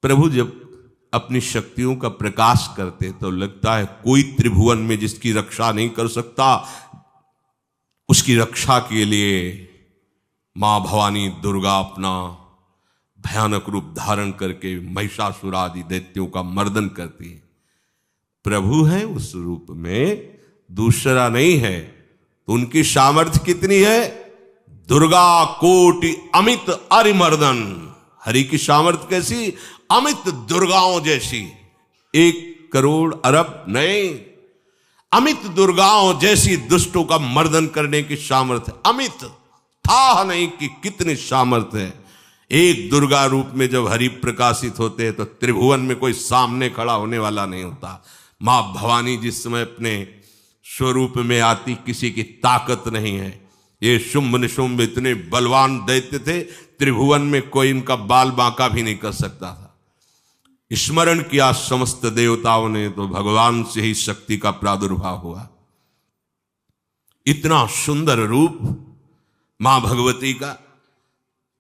प्रभु जब अपनी शक्तियों का प्रकाश करते तो लगता है कोई त्रिभुवन में जिसकी रक्षा नहीं कर सकता। उसकी रक्षा के लिए मां भवानी दुर्गा अपना भयानक रूप धारण करके महिषासुर आदि दैत्यों का मर्दन करती है। प्रभु है उस रूप में, दूसरा नहीं है। तो उनकी सामर्थ्य कितनी है? दुर्गा कोटि अमित अरिमर्दन। हरि की सामर्थ्य कैसी? अमित दुर्गाओं जैसी। 1 करोड़ अरब नहीं, अमित दुर्गाओं जैसी दुष्टों का मर्दन करने की सामर्थ्य। अमित था नहीं कि कितनी सामर्थ्य है। एक दुर्गा रूप में जब हरि प्रकाशित होते हैं तो त्रिभुवन में कोई सामने खड़ा होने वाला नहीं होता। मां भवानी जिस समय अपने स्वरूप में आती, किसी की ताकत नहीं है। ये शुंभ निशुंभ इतने बलवान दैत्य थे, त्रिभुवन में कोई इनका बाल बांका भी नहीं कर सकता था। स्मरण किया समस्त देवताओं ने तो भगवान से ही शक्ति का प्रादुर्भाव हुआ। इतना सुंदर रूप मां भगवती का।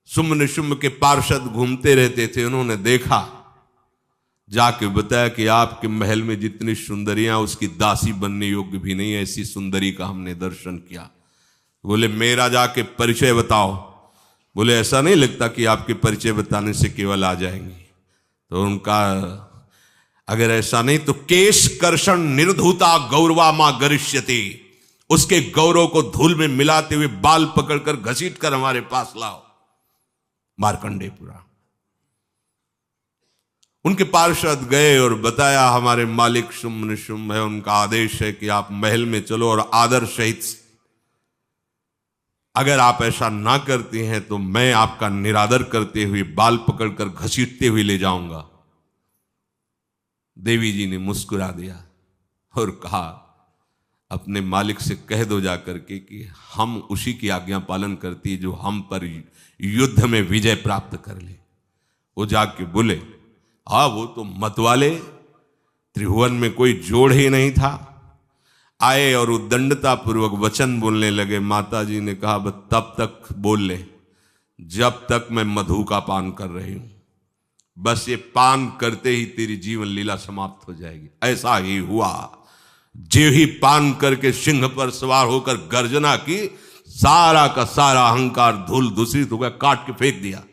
शुंभ निशुंभ के पार्षद घूमते रहते थे, उन्होंने देखा, जाके बताया कि आपके महल में जितनी सुंदरियां उसकी दासी बनने योग्य भी नहीं है, ऐसी सुंदरी का हमने दर्शन किया। बोले मेरा जाके परिचय बताओ। बोले ऐसा नहीं लगता कि आपके परिचय बताने से केवल आ जाएंगी। तो उनका अगर ऐसा नहीं तो केश कर्षण निर्धूता गौरवा मां गरिष्यति। उसके गौरव को धूल में मिलाते हुए बाल पकड़कर घसीट कर हमारे पास लाओ। मार्कंडेय पुराण। उनके पार्षद गए और बताया हमारे मालिक शुंभ निशुंभ है, उनका आदेश है कि आप महल में चलो और आदर सहित, अगर आप ऐसा ना करती हैं तो मैं आपका निरादर करते हुए बाल पकड़कर घसीटते हुए ले जाऊंगा। देवी जी ने मुस्कुरा दिया और कहा अपने मालिक से कह दो जाकर के कि हम उसी की आज्ञा पालन करती है जो हम पर युद्ध में विजय प्राप्त कर ले। वो जाके बोले हाँ वो तो मतवाले, त्रिभुवन में कोई जोड़ ही नहीं था। आए और उद्दंडता पूर्वक वचन बोलने लगे। माता जी ने कहा बस तब तक बोल ले जब तक मैं मधु का पान कर रही हूं। बस ये पान करते ही तेरी जीवन लीला समाप्त हो जाएगी। ऐसा ही हुआ। जो ही पान करके सिंह पर सवार होकर गर्जना की, सारा का सारा अहंकार धूल दूषित हो गया, काट के फेंक दिया।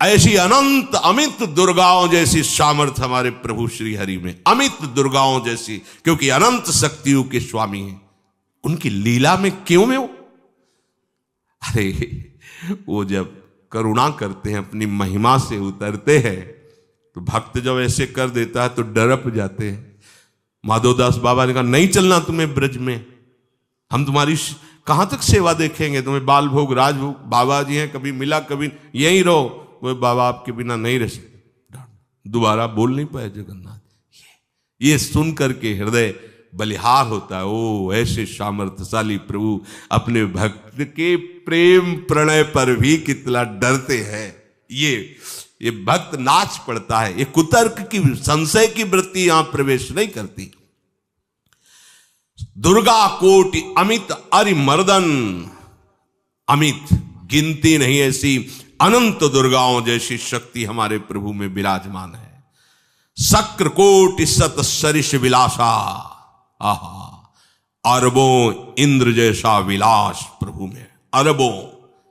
ऐसी अनंत अमित दुर्गाओं जैसी सामर्थ्य हमारे प्रभु श्री हरि में, अमित दुर्गाओं जैसी, क्योंकि अनंत शक्तियों के स्वामी हैं। उनकी लीला में क्यों में हो? अरे वो जब करुणा करते हैं, अपनी महिमा से उतरते हैं, तो भक्त जब ऐसे कर देता है तो डरप जाते हैं। माधवदास बाबा ने कहा नहीं चलना तुम्हें ब्रज में, हम तुम्हारी कहां तक सेवा देखेंगे, तुम्हें बाल भोग राजभोग। बाबा जी हैं, कभी मिला कभी यहीं रहो। वो बाबा आपके बिना नहीं रह सकते। दोबारा बोल नहीं पाए जगन्नाथ। ये सुन करके हृदय बलिहार होता है। ओ ऐसे सामर्थ्यशाली प्रभु अपने भक्त के प्रेम प्रणय पर भी कितना डरते हैं। ये भक्त नाच पड़ता है। ये कुतर्क की, संशय की वृत्ति यहां प्रवेश नहीं करती। दुर्गा कोटि अमित अरिमर्दन। अमित गिनती नहीं, ऐसी अनंत दुर्गाओं जैसी शक्ति हमारे प्रभु में विराजमान है। शक्र कोटि सत सरिष विलासा। आहा, अरबों इंद्र जैसा विलास प्रभु में। अरबों,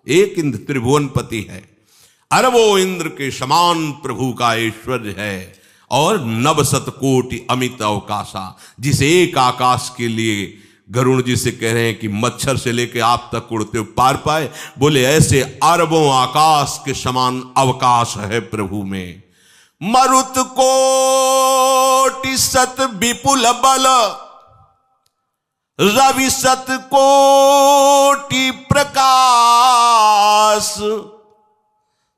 एक इंद्र त्रिभुवनपति है, अरबों इंद्र के समान प्रभु का ऐश्वर्य है। और नवशत कोटि अमित अवकाशा, जिस एक आकाश के लिए गरुण जी से कह रहे हैं कि मच्छर से लेके आप तक उड़ते हो पार पाए, बोले ऐसे अरबों आकाश के समान अवकाश है प्रभु में। मरुत कोटि सत विपुल बल, रवि सत कोटि प्रकाश,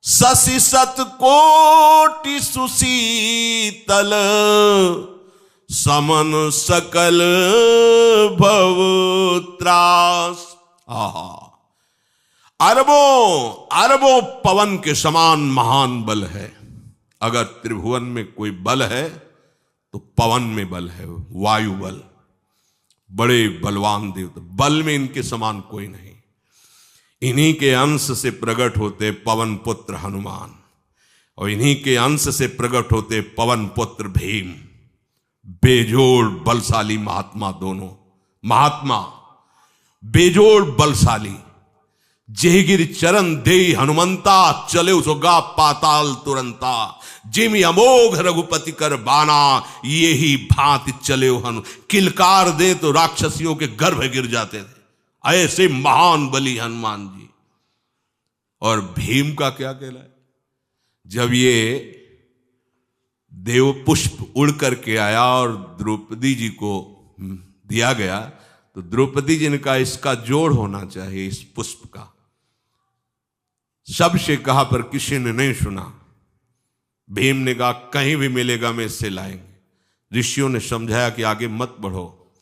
शशि सत कोटि सुशीतल, समन सकल भव त्रास। अरबों पवन के समान महान बल है। अगर त्रिभुवन में कोई बल है तो पवन में बल है, वायु बल। बड़े बलवान देवता, बल में इनके समान कोई नहीं। इन्हीं के अंश से प्रकट होते पवन पुत्र हनुमान। और इन्हीं के अंश से प्रकट होते पवन पुत्र भीम, बेजोड़ बलशाली महात्मा। दोनों महात्मा बेजोड़ बलशाली। जेगिर चरण दे हनुमंता, चले उसोगा पाताल तुरंता। जिमि अमोघ रघुपति कर बाना, ये ही भांति चले हनु। किलकार दे तो राक्षसियों के गर्भ गिर जाते थे, ऐसे महान बली हनुमान जी। और भीम का क्या कहला है? जब ये देव पुष्प उड़ करके आया और द्रौपदी जी को दिया गया, तो द्रौपदी जी ने कहा इसका जोड़ होना चाहिए इस पुष्प का। सबसे कहा पर किसी ने नहीं सुना। भीम ने कहा कहीं भी मिलेगा मैं इससे लाएंगे। ऋषियों ने समझाया कि आगे मत बढ़ो,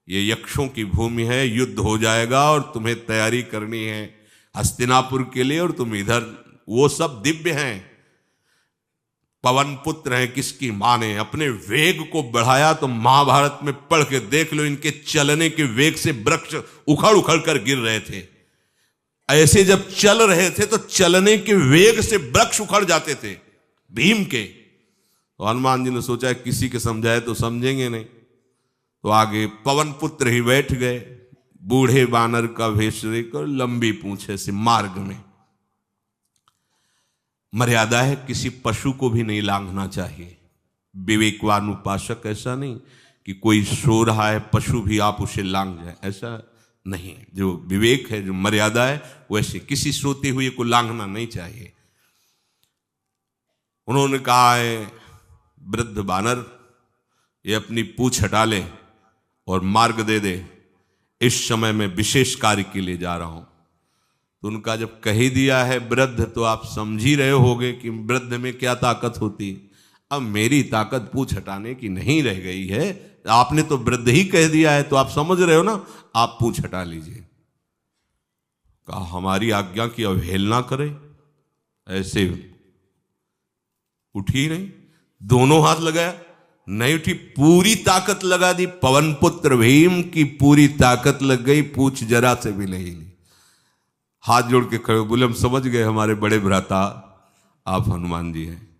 ये यक्षों की भूमि है, युद्ध हो जाएगा और तुम्हें तैयारी करनी है हस्तिनापुर के लिए, और तुम इधर, वो सब दिव्य हैं, पवन पुत्र हैं। किसकी मां ने अपने वेग को बढ़ाया तो महाभारत में पढ़ के देख लो, इनके चलने के वेग से वृक्ष उखड़ उखड़ कर गिर रहे थे। ऐसे जब चल रहे थे तो चलने के वेग से वृक्ष उखड़ जाते थे भीम के। तो हनुमान जी ने सोचा किसी के समझाए तो समझेंगे नहीं, तो आगे पवन पुत्र ही बैठ गए, बूढ़े बानर का वेश लेकर, लंबी पूंछे से। मार्ग में मर्यादा है, किसी पशु को भी नहीं लांघना चाहिए। विवेकवान उपासक ऐसा नहीं कि कोई सो रहा है पशु भी आप उसे लांघ जाए, ऐसा नहीं। जो विवेक है, जो मर्यादा है, वैसे किसी सोते हुए को लांघना नहीं चाहिए। उन्होंने कहा है वृद्ध बानर, ये अपनी पूंछ हटा ले और मार्ग दे दे, इस समय मैं विशेष कार्य के लिए जा रहा हूं। तो उनका जब कह ही दिया है वृद्ध, तो आप समझ ही रहे होगे कि वृद्ध में क्या ताकत होती। अब मेरी ताकत पूंछ हटाने की नहीं रह गई है, आपने तो वृद्ध ही कह दिया है, तो आप समझ रहे हो ना, आप पूंछ हटा लीजिए। कहा हमारी आज्ञा की अवहेलना करे, ऐसे उठी नहीं, दोनों हाथ लगाया, नहीं उठी, पूरी ताकत लगा दी। पवन पुत्र भीम की पूरी ताकत लग गई, पूछ जरा से भी नहीं ली। हाथ जोड़ के खड़े बोले हम समझ गए हमारे बड़े भ्राता आप हनुमान जी हैं,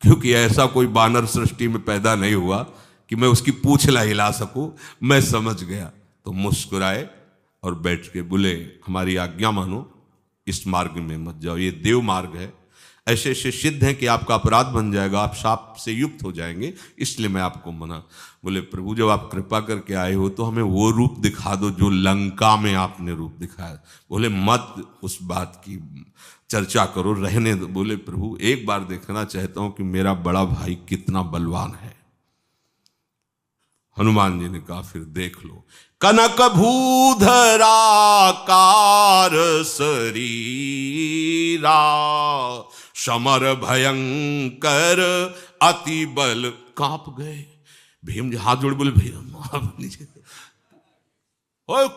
क्योंकि ऐसा कोई बानर सृष्टि में पैदा नहीं हुआ कि मैं उसकी पूंछ ला हिला सकूं, मैं समझ गया। तो मुस्कुराए और बैठ के बोले हमारी आज्ञा मानो, इस मार्ग में मत जाओ, ये देव मार्ग है, ऐसे ऐसे सिद्ध हैं कि आपका अपराध बन जाएगा, आप शाप से युक्त हो जाएंगे, इसलिए मैं आपको मना। बोले प्रभु जब आप कृपा करके आए हो तो हमें वो रूप दिखा दो जो लंका में आपने रूप दिखाया। बोले मत उस बात की चर्चा करो, रहने दो। बोले प्रभु एक बार देखना चाहता हूं कि मेरा बड़ा भाई कितना बलवान है। हनुमान जी ने कहा फिर देख लो। कनक भूधराकार शरीरा, समर भयंकर अति बल। कांप गए भीम जी, हाथ जोड़ बोले भैया नीचे।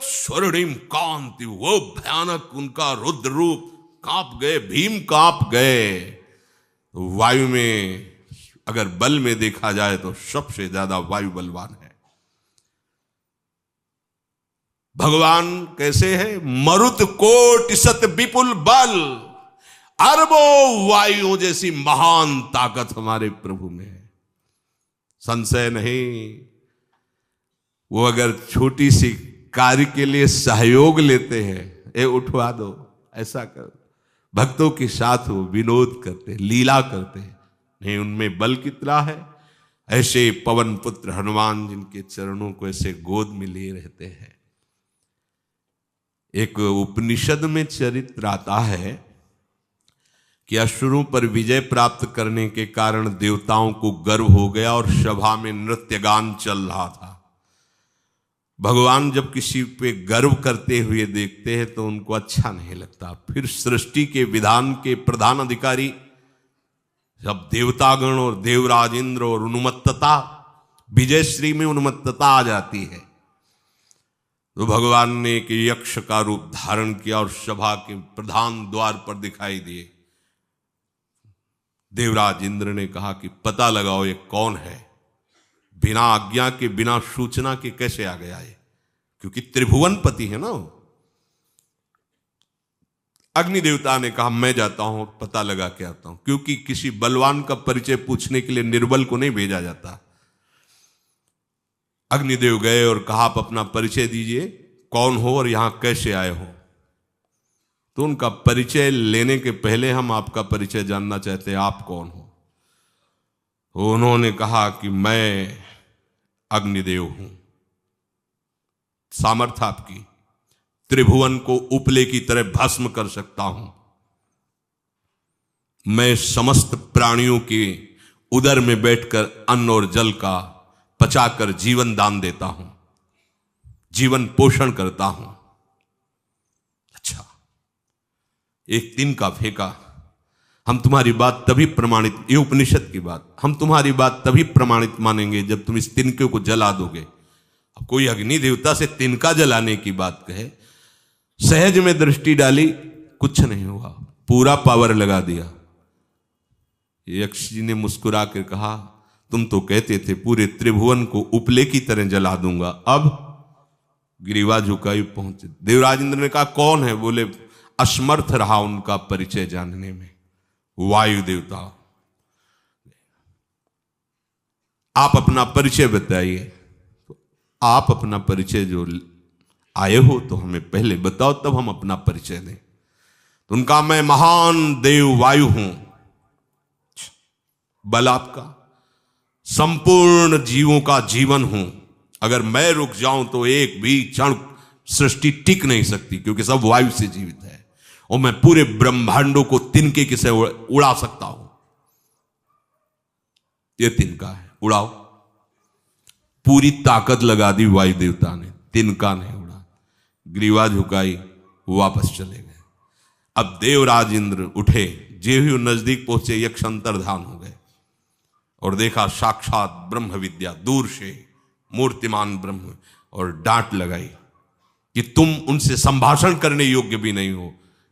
स्वर्णिम कांति, वो भयानक उनका रुद्र रूप, कांप गए भीम, कांप गए। वायु में अगर बल में देखा जाए तो सबसे ज्यादा वायु बलवान है। भगवान कैसे है? मरुत कोटि सत विपुल बल, अरबों वायुओं जैसी महान ताकत हमारे प्रभु में है, संशय नहीं। वो अगर छोटी सी कार्य के लिए सहयोग लेते हैं, ए उठवा दो, ऐसा कर, भक्तों के साथ वो विनोद करते, लीला करते, नहीं उनमें बल कितना है। ऐसे पवन पुत्र हनुमान जिनके चरणों को ऐसे गोद में लिए रहते हैं। एक उपनिषद में चरित्र आता है कि असुरों पर विजय प्राप्त करने के कारण देवताओं को गर्व हो गया और सभा में नृत्य गान चल रहा था। भगवान जब किसी पे गर्व करते हुए देखते हैं तो उनको अच्छा नहीं लगता। फिर सृष्टि के विधान के प्रधान अधिकारी जब देवतागण और देवराज इंद्र और उन्मत्तता, विजयश्री में उन्मत्तता आ जाती है, तो भगवान ने एक यक्ष का रूप धारण किया और सभा के प्रधान द्वार पर दिखाई दिए। देवराज इंद्र ने कहा कि पता लगाओ ये कौन है, बिना आज्ञा के, बिना सूचना के कैसे आ गया ये, क्योंकि त्रिभुवनपति है ना। अग्नि देवता ने कहा मैं जाता हूं, पता लगा के आता हूं, क्योंकि किसी बलवान का परिचय पूछने के लिए निर्बल को नहीं भेजा जाता। अग्निदेव गए और कहा आप अपना परिचय दीजिए, कौन हो और यहां कैसे आए हो। तो उनका परिचय लेने के पहले हम आपका परिचय जानना चाहते हैं, आप कौन हो। उन्होंने कहा कि मैं अग्निदेव हूं। सामर्थ्य आपकी, त्रिभुवन को उपले की तरह भस्म कर सकता हूं। मैं समस्त प्राणियों के उदर में बैठकर अन्न और जल का पचाकर जीवन दान देता हूं, जीवन पोषण करता हूं। अच्छा, एक तिनका फेंका, हम तुम्हारी बात तभी प्रमाणित, ये उपनिषद की बात, हम तुम्हारी बात तभी प्रमाणित मानेंगे जब तुम इस तिनके को जला दोगे। अब कोई अग्नि देवता से तिनका जलाने की बात कहे, सहज में दृष्टि डाली, कुछ नहीं हुआ, पूरा पावर लगा दिया। यक्ष जी ने मुस्कुरा कर कहा तुम तो कहते थे पूरे त्रिभुवन को उपले की तरह जला दूंगा, अब ग्रीवा झुकाई पहुंचे। देवराज इंद्र ने कहा कौन है। बोले असमर्थ रहा उनका परिचय जानने में, वायु देवता। आप अपना परिचय बताइए। आप अपना परिचय जो आए हो तो हमें पहले बताओ, तब हम अपना परिचय दें। तो उनका मैं महान देव वायु हूं। बल आपका, संपूर्ण जीवों का जीवन हूं। अगर मैं रुक जाऊं तो एक भी क्षण सृष्टि टिक नहीं सकती, क्योंकि सब वायु से जीवित है। और मैं पूरे ब्रह्मांडों को तिनके के से उड़ा सकता हूं। ये तिनका है, उड़ाओ। पूरी ताकत लगा दी वायु देवता ने, तिनका नहीं उड़ा। ग्रीवा झुकाई, वापस चले गए। अब देवराज इंद्र उठे, जे ही नजदीक पहुंचे यक्ष अंतर्धान हो गए और देखा साक्षात ब्रह्म विद्या, दूर से मूर्तिमान ब्रह्म, और डांट लगाई कि तुम उनसे संभाषण करने योग्य भी नहीं हो,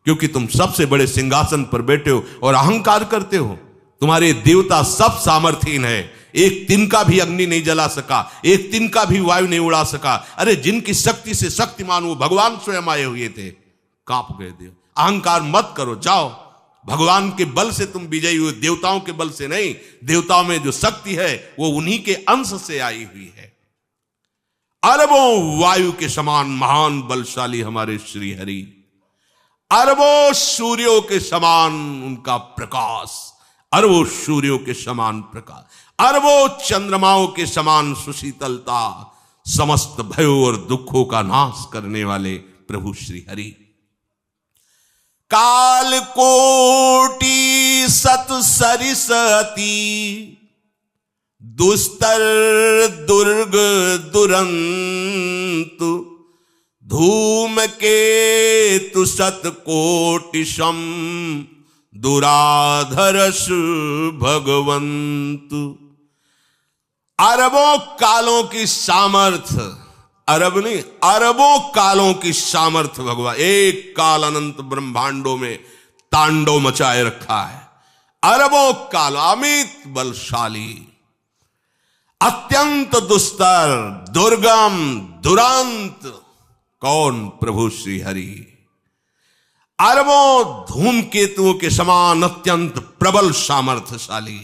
क्योंकि तुम सबसे बड़े सिंहासन पर बैठे हो और अहंकार करते हो। तुम्हारे देवता सब सामर्थ्यहीन है, एक तिनका भी अग्नि नहीं जला सका, एक तिनका भी वायु नहीं उड़ा सका। अरे जिनकी शक्ति से शक्तिमान वो भगवान स्वयं आए हुए थे, कांप गए देव। अहंकार मत करो, जाओ। भगवान के बल से तुम विजयी हुए, देवताओं के बल से नहीं। देवताओं में जो शक्ति है वो उन्हीं के अंश से आई हुई है। अरबों वायु के समान महान बलशाली हमारे श्री हरि, अरबों सूर्यों के समान उनका प्रकाश, अरबों सूर्यों के समान प्रकाश, अरबों चंद्रमाओं के समान सुशीतलता, समस्त भयों और दुखों का नाश करने वाले प्रभु श्री हरि। काल कोटि सत सरिसती, दुस्तर दुर्ग दुरंत, धूम के तु सत कोटि सम, दुराधरस भगवंत। अरबों कालों की सामर्थ्य, अरब नहीं अरबों कालों की सामर्थ्य भगवान, एक काल अनंत ब्रह्मांडों में तांडव मचाए रखा है। अरबों काल, अमित बलशाली, अत्यंत दुस्तर, दुर्गम, दुरांत। कौन? प्रभु श्री हरि। अरबों धूमकेतुओं के समान अत्यंत प्रबल सामर्थ्यशाली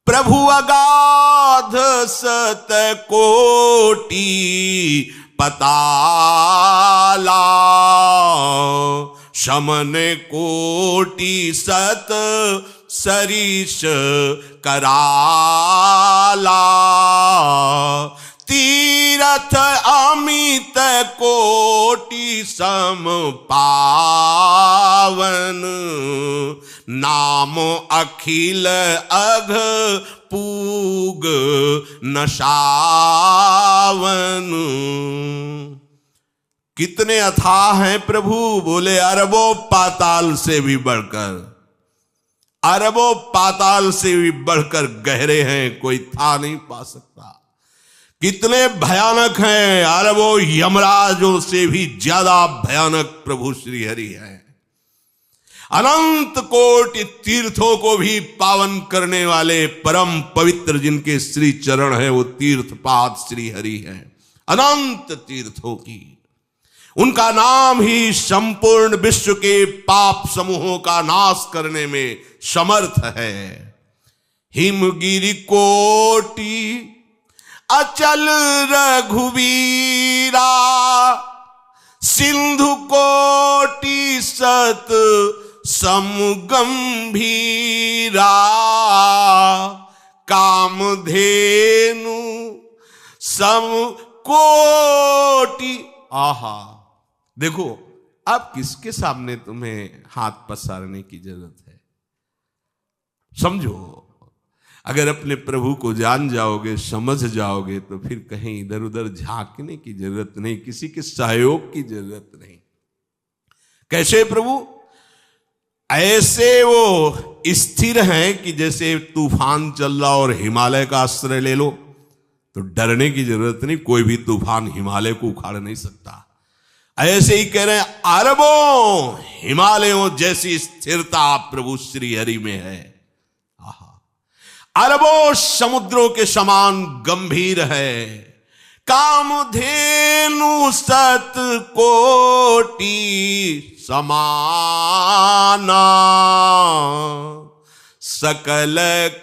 प्रभु, अगाध सत कोटि पताला, शमन कोटि सत सरिष कराला, तीरथ अमित कोटि सम पावन, नाम अखिल अघ पूग नशावन। कितने अथाह हैं प्रभु। बोले अरबों पाताल से भी बढ़कर, अरबों पाताल से भी बढ़कर गहरे हैं, कोई था नहीं पा सकता। कितने भयानक हैं, अरबों यमराजों से भी ज्यादा भयानक प्रभु श्री हरि हैं। अनंत कोटि तीर्थों को भी पावन करने वाले परम पवित्र जिनके श्री चरण हैं, वो तीर्थपाद श्री हरि हैं। अनंत तीर्थों की उनका नाम ही संपूर्ण विश्व के पाप समूहों का नाश करने में समर्थ है। हिमगिरि कोटि अचल रघुवीरा, सिंधु कोटि सत समगंभीरा, कामधेनु सम कोटि। आहा, देखो अब किसके सामने तुम्हें हाथ पसारने की जरूरत है? समझो, अगर अपने प्रभु को जान जाओगे, समझ जाओगे, तो फिर कहीं इधर उधर झांकने की जरूरत नहीं, किसी के सहयोग की जरूरत नहीं। कैसे प्रभु? ऐसे वो स्थिर हैं कि जैसे तूफान चल रहा और हिमालय का आश्रय ले लो तो डरने की जरूरत नहीं, कोई भी तूफान हिमालय को उखाड़ नहीं सकता। ऐसे ही कह रहे हैं, अरबों हिमालयों जैसी स्थिरता प्रभु श्री हरि में है। अरबों समुद्रों के समान गंभीर है। कामधेनु सत कोटि समाना, सकल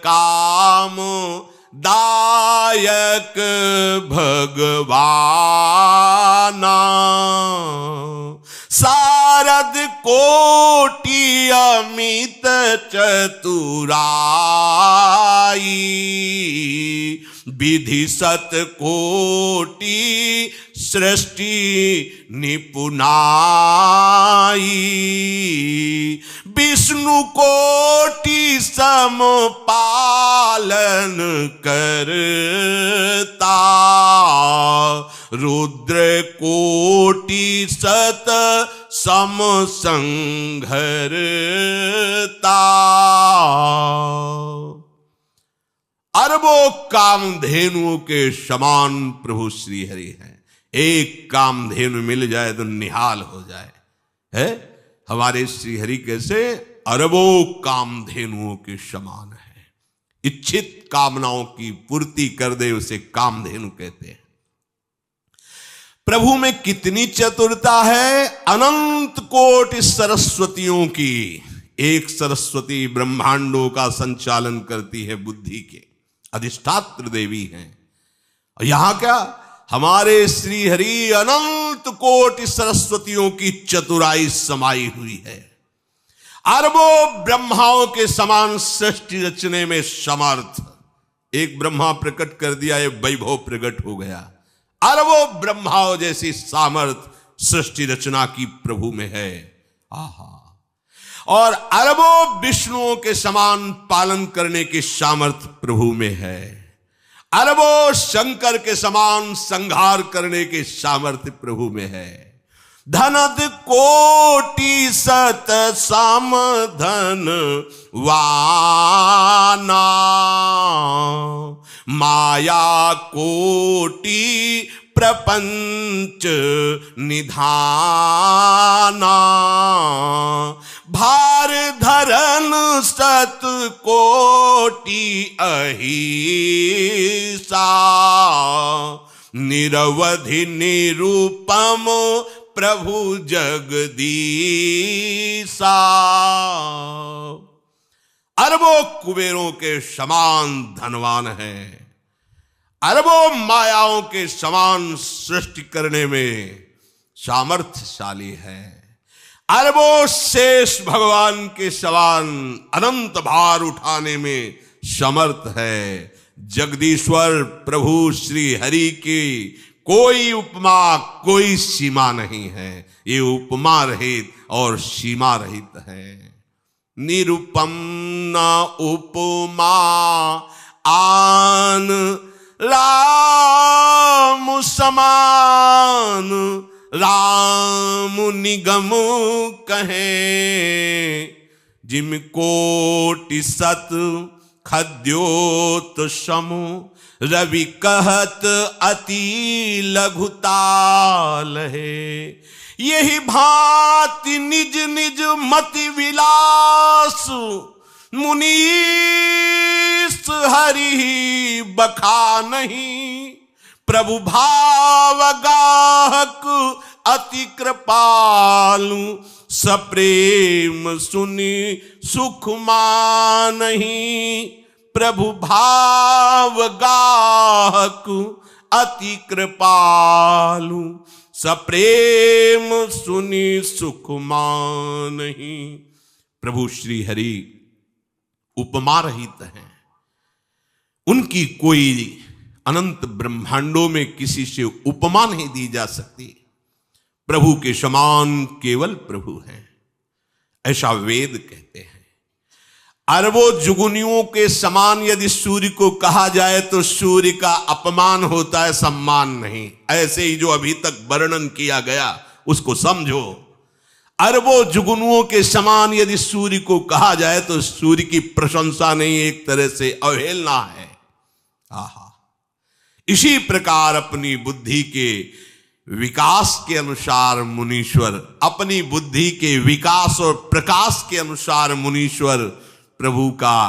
काम दायक भगवाना, सारद कोटि अमित चतुराई, विधि सत कोटि सृष्टि निपुणाई, विष्णु कोटि सम पालन करता, रुद्र कोटि सत सम संघरता। अरबों कामधेनुओं के समान प्रभु श्री हरि हैं। एक कामधेनु मिल जाए तो निहाल हो जाए। है हमारे श्री हरि कैसे? अरबों कामधेनुओं के समान है। इच्छित कामनाओं की पूर्ति कर दे उसे कामधेनु कहते हैं। प्रभु में कितनी चतुरता है! अनंत कोटि सरस्वतियों की एक सरस्वती ब्रह्मांडों का संचालन करती है, बुद्धि के अधिष्ठात्र देवी हैं। और यहां क्या, हमारे श्री हरि अनंत कोटि सरस्वतियों की चतुराई समाई हुई है। अरबों ब्रह्माओं के समान सृष्टि रचने में समर्थ। एक ब्रह्मा प्रकट कर दिया, एक वैभव प्रकट हो गया। अरबों ब्रह्माओं जैसी सामर्थ सृष्टि रचना की प्रभु में है। आहा! और अरबों विष्णुओं के समान पालन करने की सामर्थ्य प्रभु में है। अरबों शंकर के समान संहार करने की सामर्थ्य प्रभु में है। धनद कोटि सत सम धन वाना, माया कोटि प्रपंच निधाना, भार धरन सत कोटि अहिसा, निरवधि निरूपम प्रभु जगदीसा। अरबों कुबेरों के समान धनवान है। अरबों मायाओं के समान सृष्टि करने में सामर्थ्यशाली है। अरबों शेष भगवान के समान अनंत भार उठाने में समर्थ है। जगदीश्वर प्रभु श्री हरि की कोई उपमा, कोई सीमा नहीं है। ये उपमा रहित और सीमा रहित है। निरुपम न उपमा आन राम समान, राम निगम कहे, जिम कोटि सत खद्योत समु, रवि कहत अति लघुताल है। यही भांति निज निज मति विलास, मुनीस हरि बखा नहीं, प्रभु भाव गाहक अति कृपालु, सप्रेम सुनि सुख मानहि। प्रभु भाव गाहक अति कृपालु, सप्रेम सुनि सुख मानहि। प्रभु श्री हरि उपमा रहित हैं, उनकी कोई अनंत ब्रह्मांडों में किसी से उपमा नहीं दी जा सकती। प्रभु के समान केवल प्रभु हैं, ऐसा वेद कहते हैं। अरबों जुगुनियों के समान यदि सूर्य को कहा जाए तो सूर्य का अपमान होता है, सम्मान नहीं। ऐसे ही जो अभी तक वर्णन किया गया उसको समझो। अरबों जुगनुओं के समान यदि सूर्य को कहा जाए तो सूर्य की प्रशंसा नहीं, एक तरह से अवहेलना है। आहा, इसी प्रकार अपनी बुद्धि के विकास के अनुसार मुनीश्वर, अपनी बुद्धि के विकास और प्रकाश के अनुसार मुनीश्वर प्रभु का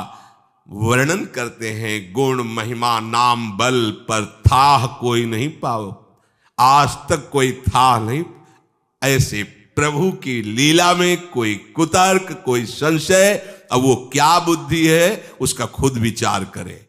वर्णन करते हैं। गुण महिमा नाम बल पर थाह कोई नहीं पाओ, आज तक कोई थाह नहीं। ऐसे प्रभु की लीला में कोई कुतर्क, कोई संशय, अब वो क्या बुद्धि है उसका खुद विचार करे।